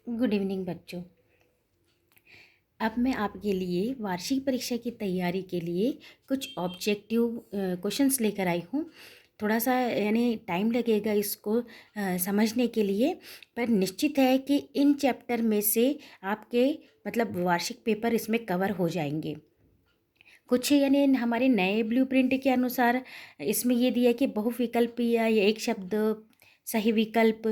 Good evening बच्चों। अब मैं आपके लिए वार्षिक परीक्षा की तैयारी के लिए कुछ ऑब्जेक्टिव क्वेश्चंस लेकर आई हूँ। थोड़ा सा यानी टाइम लगेगा इसको समझने के लिए, पर निश्चित है कि इन चैप्टर में से आपके मतलब वार्षिक पेपर इसमें कवर हो जाएंगे। कुछ यानी हमारे नए ब्लूप्रिंट के अनुसार इसमें ये दिया है कि बहुविकल्पी या एक शब्द, सही विकल्प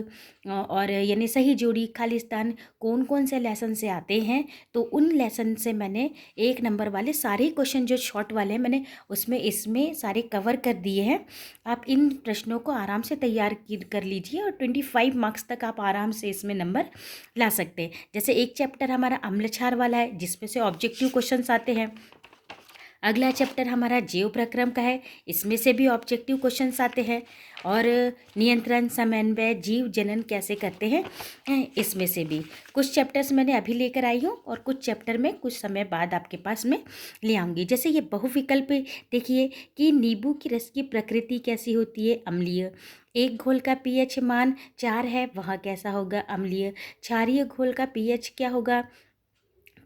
और यानी सही जोड़ी, खालिस्तान कौन कौन से लेसन से आते हैं। तो उन लेसन से मैंने 1 नंबर वाले सारे क्वेश्चन जो शॉर्ट वाले हैं मैंने उसमें इसमें सारे कवर कर दिए हैं। आप इन प्रश्नों को आराम से तैयार कर लीजिए और 25 मार्क्स तक आप आराम से इसमें नंबर ला सकते हैं। जैसे एक चैप्टर हमारा अम्लक्षार वाला है जिसमें से ऑब्जेक्टिव क्वेश्चंस आते हैं। अगला चैप्टर हमारा जीव प्रक्रम का है, इसमें से भी ऑब्जेक्टिव क्वेश्चंस आते हैं। और नियंत्रण, समन्वय, जीव जनन कैसे करते हैं इसमें से भी कुछ चैप्टर्स मैंने अभी लेकर आई हूँ और कुछ चैप्टर में कुछ समय बाद आपके पास में ले आऊँगी। जैसे ये बहुविकल्प देखिए कि नींबू की रस की प्रकृति कैसी होती है, अम्लीय। एक घोल का पीएच मान 4 है, वह कैसा होगा, अम्लीय। क्षारीय घोल का पीएच क्या होगा,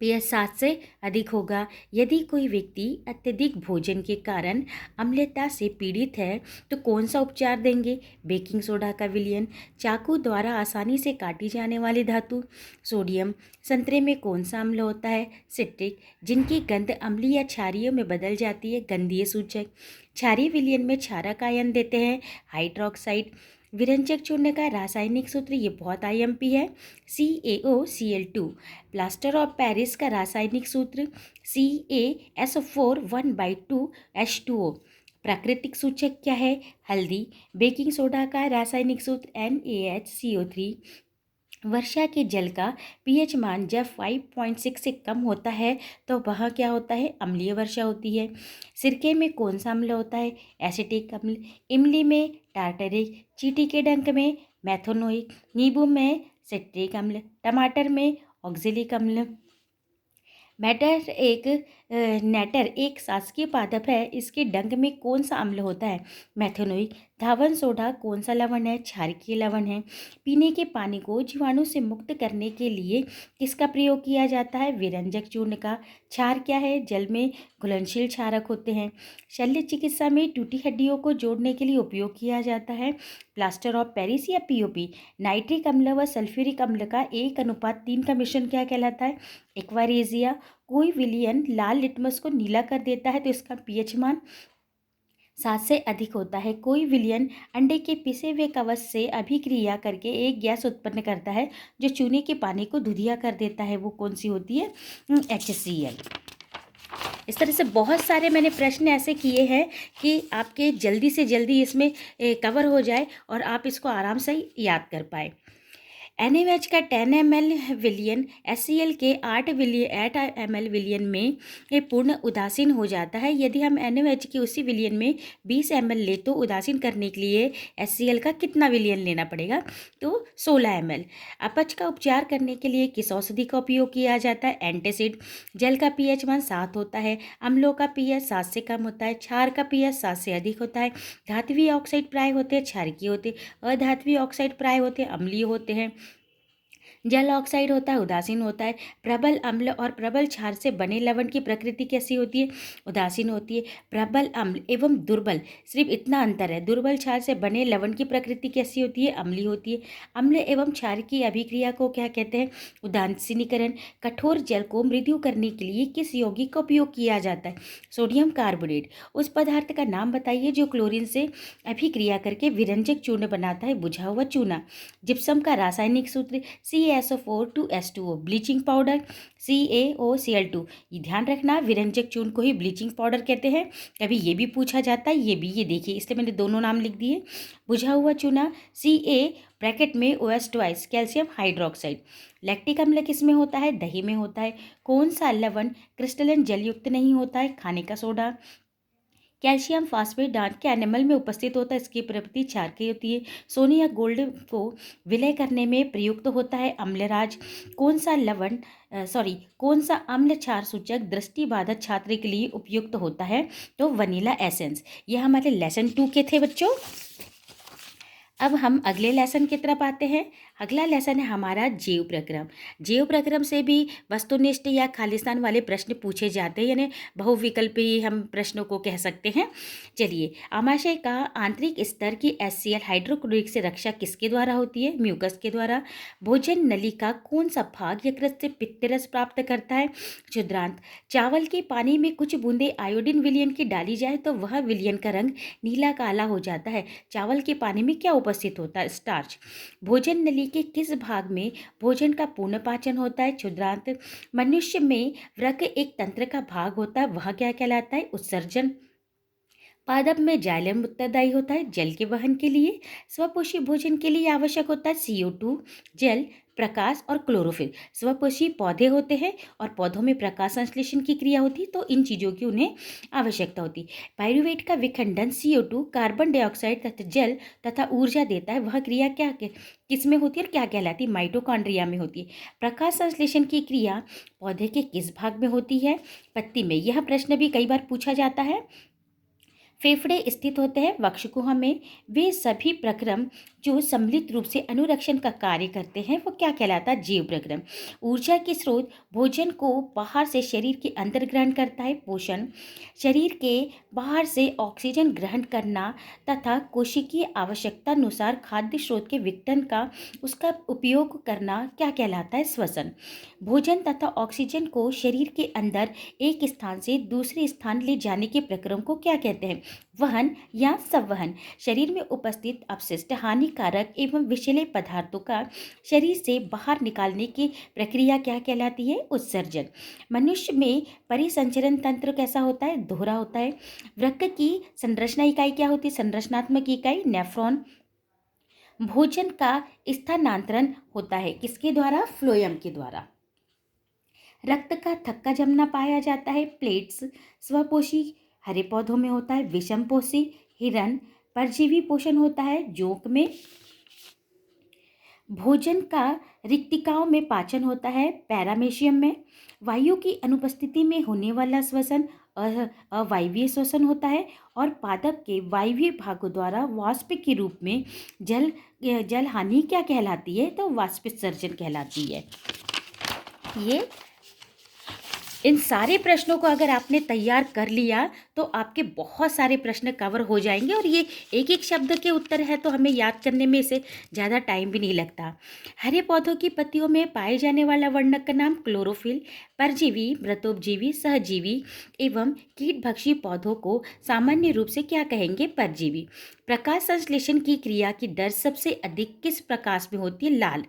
पीएच 7 से अधिक होगा। यदि कोई व्यक्ति अत्यधिक भोजन के कारण अम्लता से पीड़ित है तो कौन सा उपचार देंगे, बेकिंग सोडा का विलयन। चाकू द्वारा आसानी से काटी जाने वाली धातु, सोडियम। संतरे में कौन सा अम्ल होता है, सिट्रिक। जिनकी गंध अम्लीय या क्षारीय में बदल जाती है, गंधीय सूचक। क्षारीय विलयन में क्षारक आयन देते हैं, हाइड्रोक्साइड। विरंजक चूर्ण का रासायनिक सूत्र, ये बहुत आईएमपी है, CaOCl2। प्लास्टर ऑफ पेरिस का रासायनिक सूत्र CaSO4 1/2H2O। प्राकृतिक सूचक क्या है, हल्दी। बेकिंग सोडा का रासायनिक सूत्र NaHCO3। वर्षा के जल का पीएच मान जब 5.6 से कम होता है तो वह क्या होता है, अम्लीय वर्षा होती है। सिरके में कौन सा अम्ल होता है, एसिटिक अम्ल। इमली में टार्टरिक। चींटी के डंक में मेथोनोइक। नींबू में सिट्रिक अम्ल। टमाटर में ऑक्जेलिक अम्ल। नेटर एक शासकीय पादप है, इसके डंक में कौन सा अम्ल होता है, मेथोनोइक। धावन सोडा कौन सा लवण है, क्षारकीय लवण है। पीने के पानी को जीवाणु से मुक्त करने के लिए किसका प्रयोग किया जाता है, विरंजक चूर्ण का। क्षार क्या है, जल में घुलनशील क्षारक होते हैं। शल्य चिकित्सा में टूटी हड्डियों को जोड़ने के लिए उपयोग किया जाता है, प्लास्टर ऑफ पेरिस या पीओपी। नाइट्रिक अम्ल व सल्फ्यूरिक अम्ल का 1:3 का मिश्रण क्या कहलाता है, एक्वारेजिया। कोई विलयन लाल लिटमस को नीला कर देता है तो इसका पीएच मान 7 से अधिक होता है। कोई विलयन अंडे के पिसे हुए कवच से अभिक्रिया करके एक गैस उत्पन्न करता है जो चूने के पानी को दुधिया कर देता है, वो कौन सी होती है, HCl। इस तरह से बहुत सारे मैंने प्रश्न ऐसे किए हैं कि आपके जल्दी से जल्दी इसमें कवर हो जाए और आप इसको आराम से याद कर पाए। NaOH का 10 ml विलियन HCl के 8 ml विलियन में ये पूर्ण उदासीन हो जाता है। यदि हम NaOH के उसी विलियन में 20 ml ले तो उदासीन करने के लिए HCl का कितना विलियन लेना पड़ेगा, तो 16 ml। अपच का उपचार करने के लिए किस औषधि का उपयोग किया जाता है, एंटासिड। जल का पीएच मान 7 होता है, अम्लों का पीएच 7 से कम होता है, क्षार का पीएच 7 से अधिक होता है। धात्विक ऑक्साइड प्राय होते हैं, क्षारकीय होते हैं। अधात्विक ऑक्साइड प्राय होते हैं, अम्लीय होते हैं। जल ऑक्साइड होता है, उदासीन होता है। प्रबल अम्ल और प्रबल क्षार से बने लवण की प्रकृति कैसी होती है, उदासीन होती है। प्रबल अम्ल एवं दुर्बल, सिर्फ इतना अंतर है, दुर्बल क्षार से बने लवण की प्रकृति कैसी होती है, अम्लीय होती है। अम्ल एवं क्षार की अभिक्रिया को क्या कहते हैं, उदासीनीकरण। कठोर जल को मृदु करने के लिए किस यौगिक का उपयोग किया जाता है, सोडियम कार्बोनेट। उस पदार्थ का नाम बताइए जो क्लोरीन से अभिक्रिया करके विरंजक चूर्ण बनाता है, बुझा हुआ चूना। जिप्सम का रासायनिक सूत्र CaSO4 2H2O। Bleaching powder CaOCl2। ये ध्यान रखना, विरंजक चूर्ण को ही ब्लीचिंग पाउडर कहते हैं। कभी ये भी पूछा जाता है, ये भी, ये देखिए इसलिए मैंने दोनों नाम लिख दिए। बुझा हुआ चूना Ca ब्रैकेट में OH2 कैल्शियम हाइड्रोक्साइड। लैक्टिक अम्ल किस में होता है, दही में होता है। कौन सा लवण क्रिस्टलन जलयुक्त नहीं होता है, खाने का सोडा। कैल्शियम फास्फेट दांत के एनिमल में उपस्थित होता है, इसकी प्रवृत्ति क्षारकीय होती है। सोने या गोल्ड को विलय करने में प्रयुक्त होता है, अम्लराज। कौन सा कौन सा अम्ल क्षार सूचक दृष्टिबाधित छात्र के लिए उपयुक्त होता है, तो वनीला एसेंस। ये हमारे लेसन 2 के थे बच्चों। अब हम अगले लेसन की तरफ आते हैं। अगला लेसन है हमारा जीव प्रक्रम। जीव प्रक्रम से भी वस्तुनिष्ठ या खालिस्तान वाले प्रश्न पूछे जाते हैं, यानी बहुविकल्पी हम प्रश्नों को कह सकते हैं। चलिए, आमाशय का आंतरिक स्तर की HCl हाइड्रोक्लोरिक से रक्षा किसके द्वारा होती है? म्यूकस के द्वारा। भोजन नली का कौन सा भाग यकृत से पित्तरस प्राप्त करता है? क्षुद्रांत। चावल के पानी में कुछ बूंदे आयोडीन विलयन की डाली जाए तो वह विलयन का रंग नीला काला हो जाता है। चावल के पानी में क्या उपस्थित होता है? स्टार्च। भोजन नली के किस भाग में भोजन का पूर्ण पाचन होता है? क्षुद्रांत। मनुष्य में वृक्क एक तंत्र का भाग होता है, वह क्या कहलाता है? उत्सर्जन। पादप में जाइलम उत्तरदायी होता है जल के वहन के लिए। स्वपोषी भोजन के लिए आवश्यक होता है CO2, जल, प्रकाश और क्लोरोफिल। स्वपोषी पौधे होते हैं और पौधों में प्रकाश संश्लेषण की क्रिया होती है, तो इन चीज़ों की उन्हें आवश्यकता होती है। पाइरूवेट का विखंडन CO2, कार्बन डाइऑक्साइड तथा जल तथा ऊर्जा देता है, वह क्रिया क्या किस में होती है और क्या कहलाती है? माइटोकॉन्ड्रिया में होती है। प्रकाश संश्लेषण की क्रिया पौधे के किस भाग में होती है? पत्ती में। यह प्रश्न भी कई बार पूछा जाता है। फेफड़े स्थित होते हैं वक्षगुहा में। वे सभी प्रक्रम जो सम्मिलित रूप से अनुरक्षण का कार्य करते हैं वो क्या कहलाता है? जीव प्रक्रम। ऊर्जा के स्रोत भोजन को बाहर से शरीर के अंदर ग्रहण करता है। पोषण। शरीर के बाहर से ऑक्सीजन ग्रहण करना तथा कोशिकीय आवश्यकता अनुसार खाद्य स्रोत के विघटन का उसका उपयोग करना क्या कहलाता है? श्वसन। भोजन तथा ऑक्सीजन को शरीर के अंदर एक स्थान से दूसरे स्थान ले जाने के प्रक्रम को क्या कहते हैं? वहन या संवहन। शरीर में उपस्थित अपशिष्ट, हानिकारक एवं विषैले पदार्थों का शरीर से बाहर निकालने की प्रक्रिया क्या कहलाती है? उत्सर्जन। मनुष्य में परिसंचरण तंत्र कैसा होता है? दोहरा होता है। वृक्क की संरचना इकाई क्या होती है? संरचनात्मक इकाई नेफ्रॉन। भोजन का स्थानांतरण होता है किसके द्वारा? फ्लोएम के द्वारा। रक्त का थक्का जमना पाया जाता है प्लेट्स। स्वपोषी हरे पौधों में होता है। विषमपोषी हिरण। परजीवी पोषण होता है जोंक में। भोजन का रिक्तिकाओं में पाचन होता है पैरामेशियम में। वायु की अनुपस्थिति में होने वाला श्वसन अवायवीय श्वसन होता है और पादप के वायवीय भागों द्वारा वाष्प के रूप में जल हानि क्या कहलाती है? तो वाष्पोत्सर्जन कहलाती है। ये इन सारे प्रश्नों को अगर आपने तैयार कर लिया तो आपके बहुत सारे प्रश्न कवर हो जाएंगे और ये एक एक शब्द के उत्तर है तो हमें याद करने में इसे ज़्यादा टाइम भी नहीं लगता। हरे पौधों की पत्तियों में पाए जाने वाला वर्णक का नाम क्लोरोफिल। परजीवी, मृतोपजीवी, सहजीवी एवं कीटभक्षी पौधों को सामान्य रूप से क्या कहेंगे? परजीवी। प्रकाश संश्लेषण की क्रिया की दर सबसे अधिक किस प्रकाश में होती है? लाल।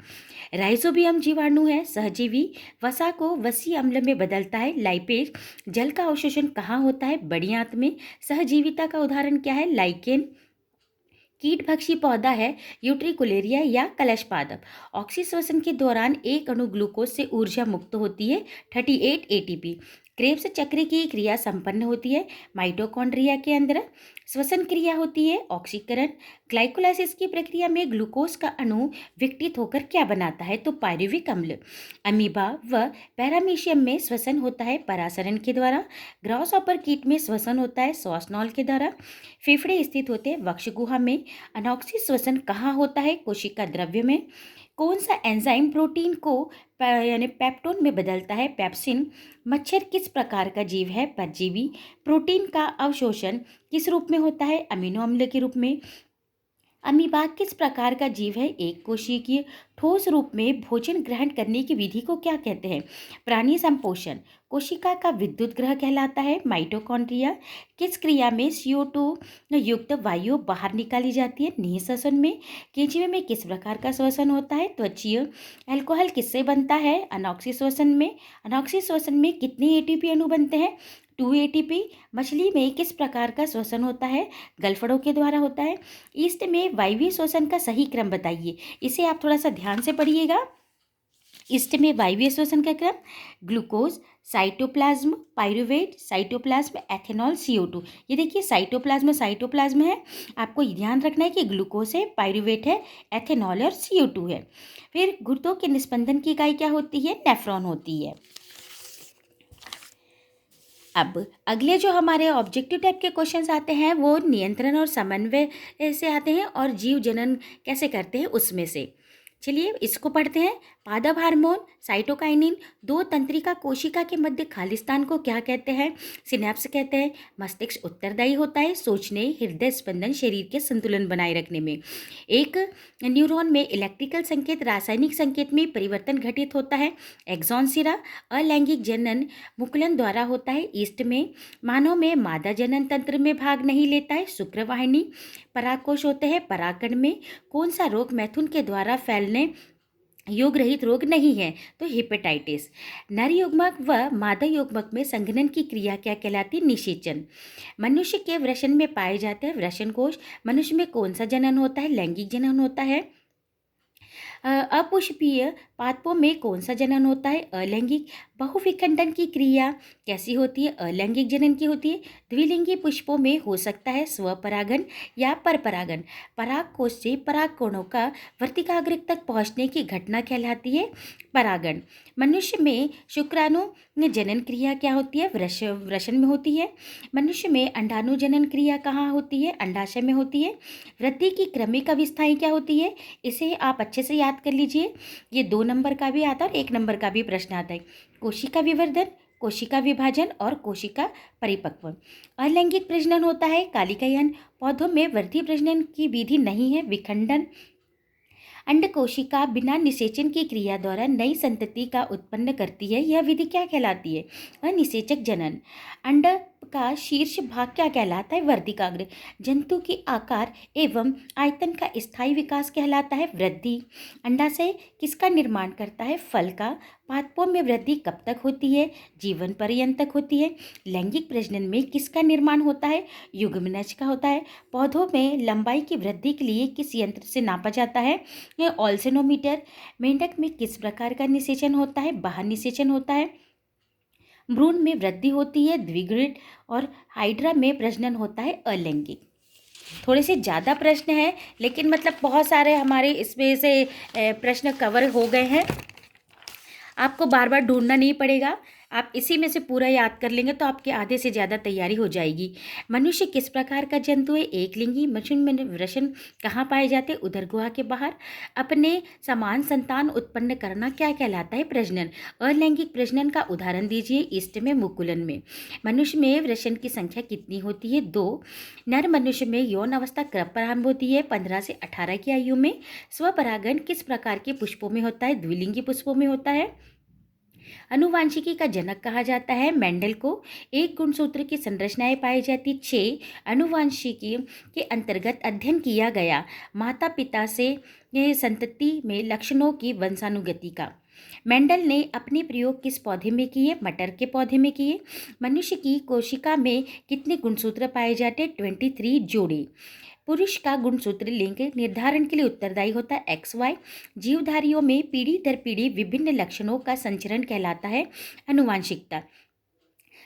राइजोबियम जीवाणु है सहजीवी। वसा को वसी अम्ल में बदलता है लाइपेज। जल का अवशोषण कहाँ होता है? बड़ी आंत में। सहजीविता का उदाहरण क्या है? लाइकेन। कीटभक्षी पौधा है यूट्रिकुलेरिया या कलश पादप। ऑक्सीश्वसन के दौरान एक अणु ग्लूकोज से ऊर्जा मुक्त होती है 38 ATP। क्रेब्स चक्र की क्रिया संपन्न होती है माइटोकॉन्ड्रिया के अंदर। श्वसन क्रिया होती है ऑक्सीकरण। ग्लाइकोलाइसिस की प्रक्रिया में ग्लूकोज का अणु विघटित होकर क्या बनाता है? तो पायरुविक अम्ल। अमीबा व पैरामीशियम में श्वसन होता है परासरण के द्वारा। ग्रासहॉपर कीट में श्वसन होता है श्वासनॉल के द्वारा। फेफड़े स्थित होते हैं वक्षगुहा में। अनॉक्सी श्वसन कहाँ होता है? कोशिका द्रव्य में। कौन सा एंजाइम प्रोटीन को यानी पेप्टोन में बदलता है? पेप्सिन। मच्छर किस प्रकार का जीव है? परजीवी। प्रोटीन का अवशोषण किस रूप में होता है? अमीनो अम्ल के रूप में। अमीबा किस प्रकार का जीव है? एक कोशिकीय। ठोस रूप में भोजन ग्रहण करने की विधि को क्या कहते हैं? प्राणी संपोषण। कोशिका का विद्युत ग्रह कहलाता है माइटोकॉन्ड्रिया। किस क्रिया में CO2 युक्त वायु बाहर निकाली जाती है? निःश्वसन में। केंचुए में किस प्रकार का श्वसन होता है? त्वचीय। अल्कोहल किससे बनता है? अनॉक्सी श्वसन में। अनॉक्सी श्वसन में कितने ATP अणु बनते हैं? 2 ATP। मछली में किस प्रकार का श्वसन होता है? गलफड़ों के द्वारा होता है। ईस्ट में वायवीय श्वसन का सही क्रम बताइए। इसे आप थोड़ा सा ध्यान से पढ़िएगा। ईस्ट में वायवीय श्वसन का क्रम glucose, cytoplasm, pyruvate, cytoplasm, ethanol, CO2। ये देखिए साइटोप्लाज्म है। आपको ध्यान रखना है कि ग्लूकोज है, पाइरुवेट है, एथेनॉल और CO2 है। फिर गुर्दों के निस्पंदन की इकाई क्या होती है? नेफ्रॉन होती है। अब अगले जो हमारे ऑब्जेक्टिव टाइप के क्वेश्चंस आते हैं वो नियंत्रण और समन्वय से आते हैं और जीव जनन कैसे करते हैं उसमें से। चलिए इसको पढ़ते हैं। पादप हार्मोन साइटोकाइनिन दो तंत्रिका कोशिका के मध्य खालिस्तान को क्या कहते हैं? सिनेप्स कहते हैं। मस्तिष्क उत्तरदायी होता है सोचने, हृदय स्पंदन, शरीर के संतुलन बनाए रखने में। एक न्यूरॉन में इलेक्ट्रिकल संकेत रासायनिक संकेत में परिवर्तन घटित होता है। एक्सॉन सिरा अलैंगिक जनन मुकुलन द्वारा होता है। ईस्ट में मानव में मादा जनन तंत्र में भाग नहीं लेता है। शुक्रवाहिनी परागकोश होते हैं। परागकण में कौन सा रोग मैथुन के द्वारा फैलने योग रहित रोग नहीं है? तो हेपेटाइटिस। नर युग्मक व मादा युग्मक में संघनन की क्रिया क्या कहलाती? निषेचन। मनुष्य के वृषण में पाए जाते हैं वृषण कोश। मनुष्य में कौन सा जनन होता है? लैंगिक जनन होता है। अपुष्पीय पादपों में कौन सा जनन होता है? अलैंगिक। बहुविखंडन की क्रिया कैसी होती है? अलैंगिक जनन की होती है। द्विलिंगी पुष्पों में हो सकता है स्वपरागन या परपरागन। परागकोश से परागकणों का वर्तिकाग्र तक पहुंचने की घटना कहलाती है परागण। मनुष्य में शुक्राणु जनन क्रिया क्या होती है? वृषण में होती है। मनुष्य में अंडाणु जनन क्रिया कहाँ होती है? अंडाशय में होती है। वृद्धि की क्रमिक अवस्थाएं क्या होती है? इसे आप अच्छे से याद कर लीजिए। ये 2 नंबर का भी आता है और 1 नंबर का भी प्रश्न आता है। कोशिका विवर्धन, कोशिका विभाजन और कोशिका परिपक्व। अलैंगिक प्रजनन होता है कालिकायन। पौधों में वृद्धि प्रजनन की विधि नहीं है। विखंडन अंड कोशिका बिना निषेचन की क्रिया द्वारा नई संतति का उत्पन्न करती है। यह विधि क्या कहलाती है? अनिषेचक जनन। अंड का शीर्ष भाग क्या कहलाता है? वर्तिकाग्र। जंतु के आकार एवं आयतन का स्थायी विकास कहलाता है वृद्धि। अंडाशय किसका निर्माण करता है? फल का। पादपों में वृद्धि कब तक होती है? जीवन पर्यंत तक होती है। लैंगिक प्रजनन में किसका निर्माण होता है? युग्मनज का होता है। पौधों में लंबाई की वृद्धि के लिए किस यंत्र से नापा जाता है? ऑल्सेनोमीटर। मेंढक में किस प्रकार का निषेचन होता है? बाह्य निषेचन होता है। भ्रूण में वृद्धि होती है द्विगुणित और हाइड्रा में प्रजनन होता है अलैंगिक। थोड़े से ज़्यादा प्रश्न हैं लेकिन मतलब बहुत सारे हमारे इसमें से प्रश्न कवर हो गए हैं। आपको बार बार ढूंढना नहीं पड़ेगा, आप इसी में से पूरा याद कर लेंगे तो आपके आधे से ज़्यादा तैयारी हो जाएगी। मनुष्य किस प्रकार का जंतु है? एक लिंगी। मनुष्य में वृषण कहाँ पाए जाते हैं? उदर गुहा के बाहर। अपने समान संतान उत्पन्न करना क्या कहलाता है? प्रजनन। अलैंगिक प्रजनन का उदाहरण दीजिए। ईस्ट में मुकुलन में। मनुष्य में वृषण की संख्या कितनी होती है? 2। नर मनुष्य में यौन अवस्था कब प्रारंभ होती है? 15 से 18 की आयु में। स्वपरागण किस प्रकार के पुष्पों में होता है? द्विलिंगी पुष्पों में होता है। अनुवांशिकी का जनक कहा जाता है मेंडल को। एक गुणसूत्र की संरचनाएं पाई जाती। 6 अनुवांशिकी के अंतर्गत अध्ययन किया गया माता पिता से संतति में लक्षणों की वंशानुगति का। मेंडल ने अपने प्रयोग किस पौधे में किए? मटर के पौधे में किए। मनुष्य की कोशिका में कितने गुणसूत्र पाए जाते? 23 जोड़े। पुरुष का गुणसूत्र लिंग निर्धारण के लिए उत्तरदायी होता है XY। जीवधारियों में पीढ़ी दर पीढ़ी विभिन्न लक्षणों का संचरण कहलाता है अनुवांशिकता।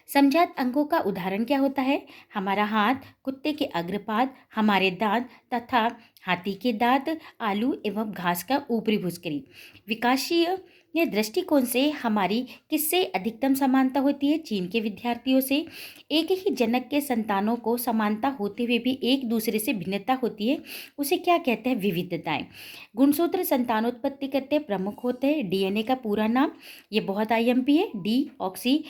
समजात अंगों का उदाहरण क्या होता है? हमारा हाथ, कुत्ते के अग्रपाद, हमारे दांत तथा हाथी के दांत, आलू एवं घास का ऊपरी भुजकरी। विकासीय दृष्टिकोण से हमारी किससे अधिकतम समानता होती है? चीन के विद्यार्थियों से। एक ही जनक के संतानों को समानता होते हुए भी एक दूसरे से भिन्नता होती है, उसे क्या कहते हैं? विविधताएं। गुणसूत्र संतानोत्पत्ति करते प्रमुख होते हैं। DNA का पूरा नाम, ये बहुत IMP है। डीऑक्सी